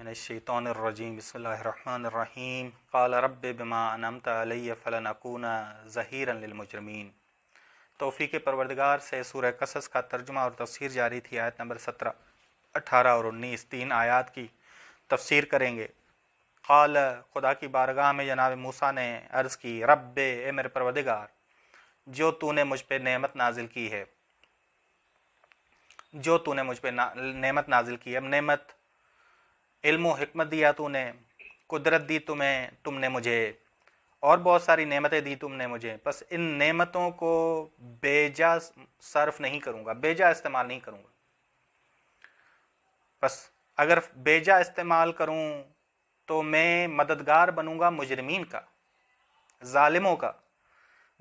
من الشیطان الرجیم بسم اللہ الرحمن الرحیم قال رب بما انعمت علی فلن اکون ظہیرا للمجرمین۔ توفیق پروردگار سے سورہ قصص کا ترجمہ اور تفسیر جاری تھی۔ آیت نمبر 17، 18 اور 19 تین آیات کی تفسیر کریں گے۔ قال، خدا کی بارگاہ میں جناب موسیٰ نے عرض کی، رب، اے میرے پروردگار، جو تو نے مجھ پہ نعمت نازل کی ہے، جو تو نے مجھ پہ نعمت نازل کی ہے، اب نعمت علم و حکمت دیا تو نے، قدرت دی تم نے مجھے، اور بہت ساری نعمتیں دی تم نے مجھے، بس ان نعمتوں کو بے جا صرف نہیں کروں گا، بے جا استعمال نہیں کروں گا۔ بس اگر بے جا استعمال کروں تو میں مددگار بنوں گا مجرمین کا، ظالموں کا۔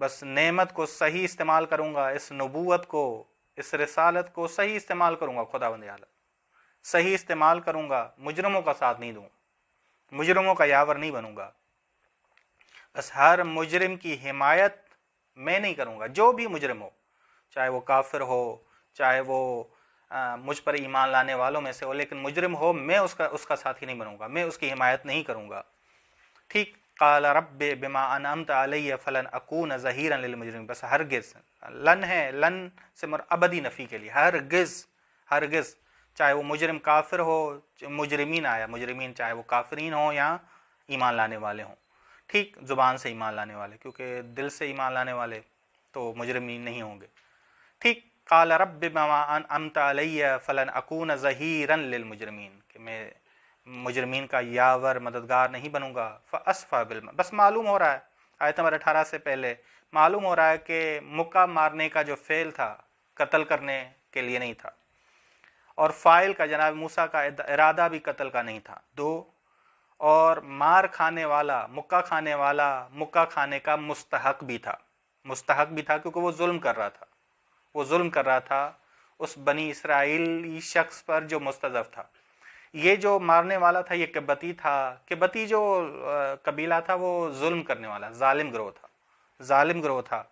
بس نعمت کو صحیح استعمال کروں گا، اس نبوت کو، اس رسالت کو صحیح استعمال کروں گا، خداوند اعلیٰ صحیح استعمال کروں گا، مجرموں کا ساتھ نہیں دوں، مجرموں کا یاور نہیں بنوں گا۔ بس ہر مجرم کی حمایت میں نہیں کروں گا، جو بھی مجرم ہو، چاہے وہ کافر ہو، چاہے وہ مجھ پر ایمان لانے والوں میں سے ہو، لیکن مجرم ہو، میں اس کا ساتھی نہیں بنوں گا، میں اس کی حمایت نہیں کروں گا۔ ٹھیک۔ قال رب بما انعمت علی فلن اکون ظہیرا للمجرمین، بس ہرگز، لن ہے، لن سے ابدی نفی کے لیے، ہرگز، ہرگز، چاہے وہ مجرم کافر ہو، مجرمین آیا، مجرمین چاہے وہ کافرین ہوں یا ایمان لانے والے ہوں، ٹھیک، زبان سے ایمان لانے والے، کیونکہ دل سے ایمان لانے والے تو مجرمین نہیں ہوں گے، ٹھیک۔ قال رب بما انعمت علی فلن اکون ظہیرا للمجرمین، کہ میں مجرمین کا یاور، مددگار نہیں بنوں گا۔ فاسفا بالماء، بس معلوم ہو رہا ہے، آیت نمبر 18 سے پہلے معلوم ہو رہا ہے کہ مکہ مارنے کا جو فعل تھا قتل کرنے کے لیے نہیں تھا، اور فاعل کا جناب موسیٰ کا ارادہ بھی قتل کا نہیں تھا، دو، اور مار کھانے والا، مکہ کھانے والا، مکہ کھانے کا مستحق بھی تھا، مستحق بھی تھا، کیونکہ وہ ظلم کر رہا تھا، وہ ظلم کر رہا تھا اس بنی اسرائیلی شخص پر جو مستضعف تھا۔ یہ جو مارنے والا تھا یہ قبطی تھا، قبطی جو قبیلہ تھا وہ ظلم کرنے والا، ظالم گروہ تھا، ظالم گروہ تھا،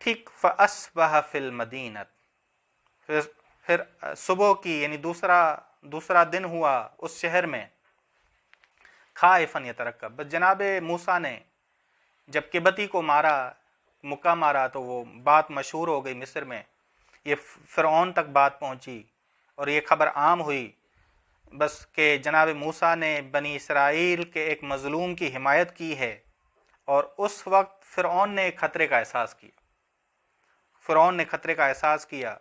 ٹھیک۔ فَأَصْبَحَ فِي الْمَدِينَةِ، پھر صبح کی، یعنی دوسرا دن ہوا اس شہر میں، خائفاً یترقب، بس جناب موسیٰ نے جب قبطی کو مارا، مکہ مارا، تو وہ بات مشہور ہو گئی مصر میں، یہ فرعون تک بات پہنچی اور یہ خبر عام ہوئی، بس کہ جناب موسیٰ نے بنی اسرائیل کے ایک مظلوم کی حمایت کی ہے، اور اس وقت فرعون نے ایک خطرے کا احساس کیا، فرعون نے خطرے کا احساس کیا،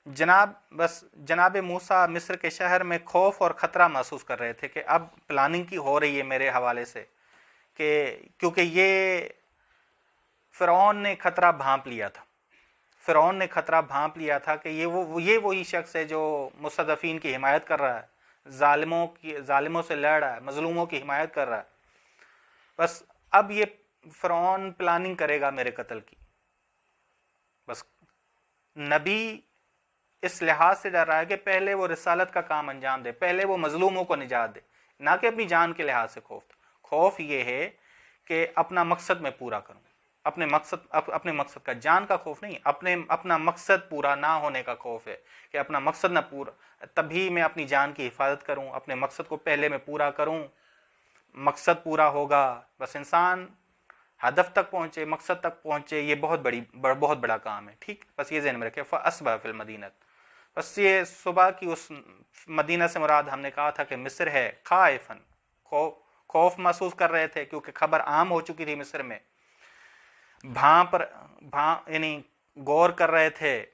جناب موسیٰ مصر کے شہر میں خوف اور خطرہ محسوس کر رہے تھے کہ اب پلاننگ کی ہو رہی ہے میرے حوالے سے، کہ کیونکہ یہ فرعون نے خطرہ بھانپ لیا تھا، فرعون نے خطرہ بھانپ لیا تھا کہ یہ وہی شخص ہے جو مستضعفین کی حمایت کر رہا ہے، ظالموں سے لڑ رہا ہے، مظلوموں کی حمایت کر رہا ہے، بس اب یہ فرعون پلاننگ کرے گا میرے قتل کی۔ بس نبی اس لحاظ سے ڈر رہا ہے کہ پہلے وہ رسالت کا کام انجام دے، پہلے وہ مظلوموں کو نجات دے، نہ کہ اپنی جان کے لحاظ سے خوف یہ ہے کہ اپنا مقصد میں پورا کروں، اپنے مقصد کا، جان کا خوف نہیں، اپنا مقصد پورا نہ ہونے کا خوف ہے، کہ اپنا مقصد نہ پورا، تبھی میں اپنی جان کی حفاظت کروں، اپنے مقصد کو پہلے میں پورا کروں، مقصد پورا ہوگا، بس انسان ہدف تک پہنچے، مقصد تک پہنچے، یہ بہت بڑا کام ہے، ٹھیک۔ بس یہ ذہن میں رکھے، فَأَصْبَحَ فِي الْمَدِينَةِ، بس یہ صبح کی اس مدینہ سے مراد ہم نے کہا تھا کہ مصر ہے، خائفاً، خوف محسوس کر رہے تھے، کیونکہ خبر عام ہو چکی تھی مصر میں، یعنی غور کر رہے تھے،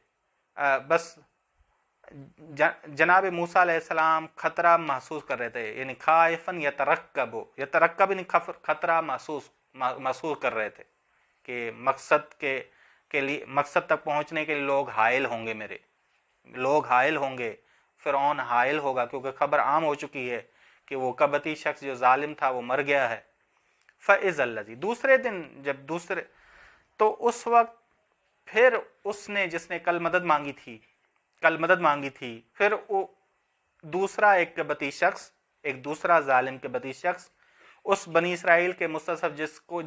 بس جناب موسیٰ علیہ السلام خطرہ محسوس کر رہے تھے، یعنی خائفاً یترقب یعنی خطرہ محسوس کر رہے تھے کہ مقصد کے لیے، مقصد تک پہنچنے کے لیے لوگ حائل ہوں گے، میرے لوگ حائل ہوں گے، فرعون حائل ہوگا، کیونکہ خبر عام ہو چکی ہے کہ وہ قبطی شخص جو ظالم تھا وہ مر گیا ہے۔ فَإِذَا الَّذِي، دوسرے دن تو اس وقت پھر اس نے، جس نے کل مدد مانگی تھی، پھر وہ دوسرا ایک قبطی شخص، ایک دوسرا ظالم قبطی شخص، اس بنی اسرائیل کے مستضعف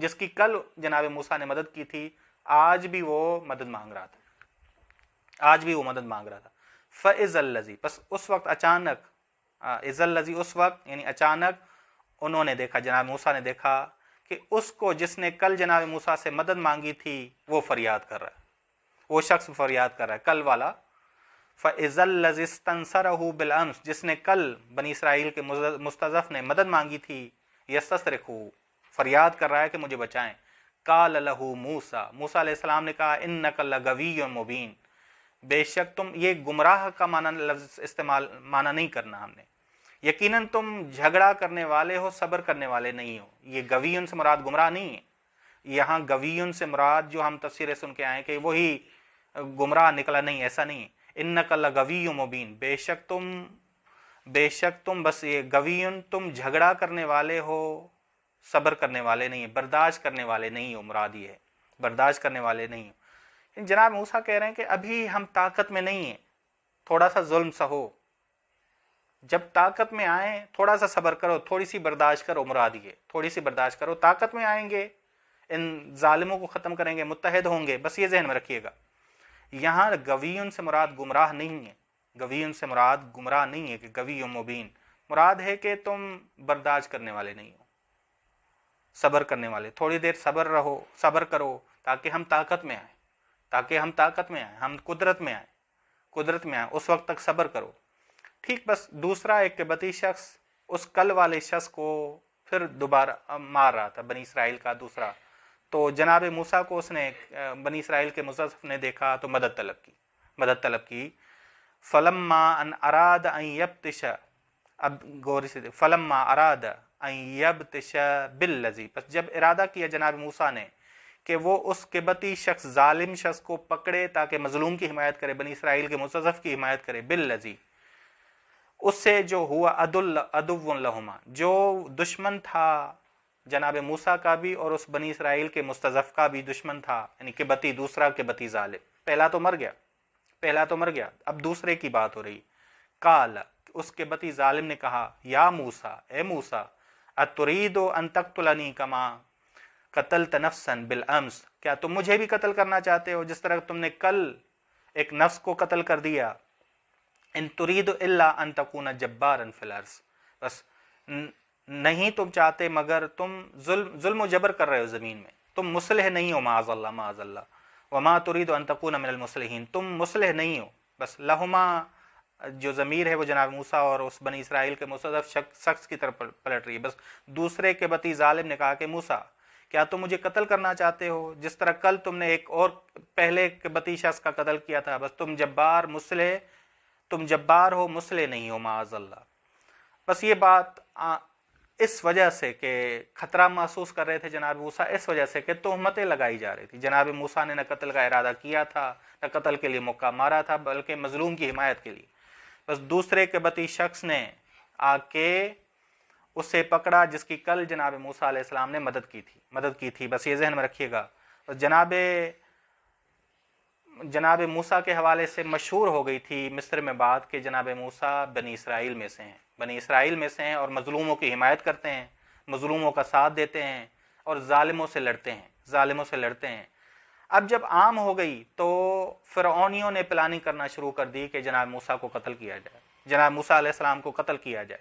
جس کی کل جناب موسیٰ نے مدد کی تھی، آج بھی وہ مدد مانگ رہا تھا، فَإِذَا الَّذِي، بس اس وقت اچانک، इज़ल लज़ी, उस वक्त यानी अचानक उन्होंने देखा, जनाब मूसा ने देखा कि उसको जिसने कल जनाब मूसा से मदद मांगी थी वो फरियाद कर रहा है, वो शख्स फरियाद कर रहा है, कल वाला। फ़इज़ल लज़ी इस्तंसरहु बिल अम्स, जिसने कल बनी इसराइल के मुस्तज़फ़ ने मदद मांगी थी, यस्तस्रिखु, फरियाद कर रहा है कि मुझे बचाएं। काल लहू मूसा, मूसा अलैहिस्सलाम ने कहा इन्नका लगविय्युम मुबीन, बेशक तुम, ये गुमराह का माना लफ्ज़ इस्तेमाल माना नहीं करना हमने, यकीनन तुम झगड़ा करने वाले हो, सब्र करने वाले नहीं हो। ये गवीयुन से मुराद गुमराह नहीं है, यहाँ गवीयुन से मुराद जो हम तफसीरें सुन के आए कि वही गुमराह निकला, नहीं, ऐसा नहीं। इन्नका लगविय्युम मुबीन, बेशक तुम बस ये गवीयुन, तुम झगड़ा करने वाले हो, सब्र करने वाले नहीं है, बर्दाश्त करने वाले नहीं हो, मुराद ये है बर्दाश्त करने वाले नहीं हो। जनाब मूसा कह रहे हैं कि अभी हम ताकत में नहीं है, थोड़ा सा जुल्म सहो, जब ताकत में आए थोड़ा सा सब्र करो, थोड़ी सी बर्दाश्त करो, मुराद ये थोड़ी सी बर्दाश्त करो, ताकत में आएंगे, इन जालिमों को ख़त्म करेंगे, मुत्तहिद होंगे, बस ये जहन में रखिएगा। यहाँ गवीयुन से मुराद गुमराह नहीं है, गवीयुन से मुराद गुमराह नहीं है कि गवीयुम मुबीन, मुराद है कि तुम बर्दाश्त करने वाले नहीं हो, सब्र करने वाले, थोड़ी देर सब्र रहो, सब्र करो ताकि हम ताकत में आए, ताकि हम ताकत में आए, हम कुदरत में आए, कुदरत में आए, उस वक्त तक सब्र करो। ठीक, बस दूसरा एक किबती शख्स उस कल वाले शख्स को फिर दोबारा मार रहा था, बनी इसराइल का दूसरा, तो जनाब मूसा को उसने बनी इसराइल के मुस्तज़फ़ ने देखा तो मदद तलब की। फलम्मा अन अराद अन यब्तिश, अब गौर से, फलम्मा अराद अन यब्तिश बिल्लज़ी, बस जब इरादा किया जनाब मूसा ने कि वो उस किबती शख्स, जालिम शख्स को पकड़े ताकि मजलूम की हिमायत करे, बनी इसराइल के मुस्तज़फ़ की हिमायत करे, बिल्लज़ी, उससे जो हुआ अदुव्वुन लहुमा, जो दुश्मन था जनाब मूसा का भी और उस बनी इसराइल के मुस्तज़फ़ का भी दुश्मन था, यानी किबती, दूसरा किबती जालिम, पहला तो मर गया, अब दूसरे की बात हो रही। काल, उस किबती जालिम ने कहा, या मूसा, ए मूसा, अतुरीदु अन तक़्तुलनी कमा क़तलत नफ़्सन बिल अम्स, क्या तुम मुझे भी कत्ल करना चाहते हो जिस तरह तुमने कल एक नफ्स को कत्ल कर दिया। इन तुरीदु इल्ला अन तकूना जब्बारन फिल अर्ज़, बस नहीं तुम चाहते मगर तुम जुल्म जबर कर रहे हो ज़मीन में, तुम मुस्लिह नहीं हो, माअज़ल्लाह, वमा तुरीदु अन तकूना मिनल मुस्लिहीन, तुम मुस्लिह नहीं हो। बस लहुमा जो ज़मीर है वो जनाब मूसा और उस बनी इसराइल के मुस्तज़फ़ शख्स की तरफ पलट रही है। बस दूसरे के बती जालिम ने कहा कि मूसा, क्या तुम मुझे कत्ल करना चाहते हो जिस तरह कल तुमने एक और पहले के बती शख्स का कत्ल किया था। बस तुम जब्बार हो, मुस्लिह नहीं हो, माअज़ल्लाह। बस ये बात इस वजह से कि ख़तरा महसूस कर रहे थे जनाब मूसा, इस वजह से कि तोहमतें लगाई जा रही थी। जनाब मूसा ने न कत्ल का इरादा किया था, न कत्ल के लिए मौका मारा था, बल्कि मजलूम की हिमायत के लिए। बस दूसरे के बती शख्स ने आके उसे पकड़ा जिसकी कल जनाब मूसा अलैहिस्सलाम ने मदद की थी। बस ये जहन में रखिएगा। बस जनाब मूसा के हवाले से मशहूर हो गई थी मिस्र में बात कि जनाब मूसा बनी इसराइल में से हैं और मजलूमों की हिमायत करते हैं, मजलूमों का साथ देते हैं और जालिमों से लड़ते हैं। अब जब आम हो गई तो फ़िरऔनियों ने प्लानिंग करना शुरू कर दी कि जनाब मूसा को कत्ल किया जाए, जनाब मूसा अलैहिस्सलाम को कत्ल किया जाए।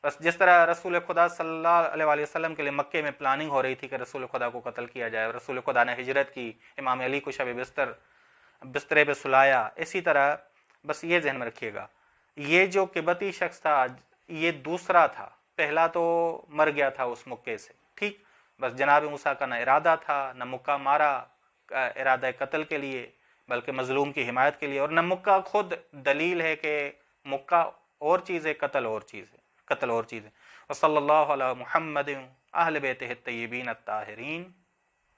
बस जिस तरह रसूल खुदा सल्लल्लाहु अलैहि वसल्लम के लिए मक्के में प्लानिंग हो रही थी कि रसूल खुदा को कत्ल किया जाए, रसूल खुदा ने हिजरत की, इमाम अली को शब बिस्तरे पे सुलाया, इसी तरह बस ये जहन में रखिएगा। ये जो किबती शख्स था ये दूसरा था, पहला तो मर गया था उस मुक्के से। ठीक, बस जनाब मूसा का न इरादा था, न मुक्का मारा इरादा कत्ल के लिए बल्कि मजलूम की हिमायत के लिए, और न मुक्का खुद दलील है कि मुक्का और चीज़ है, कत्ल और चीज़ है। वसल्लल्लाहु अला मुहम्मद अहल बैतिही अत्तय्यबीन अत्ताहिरीन।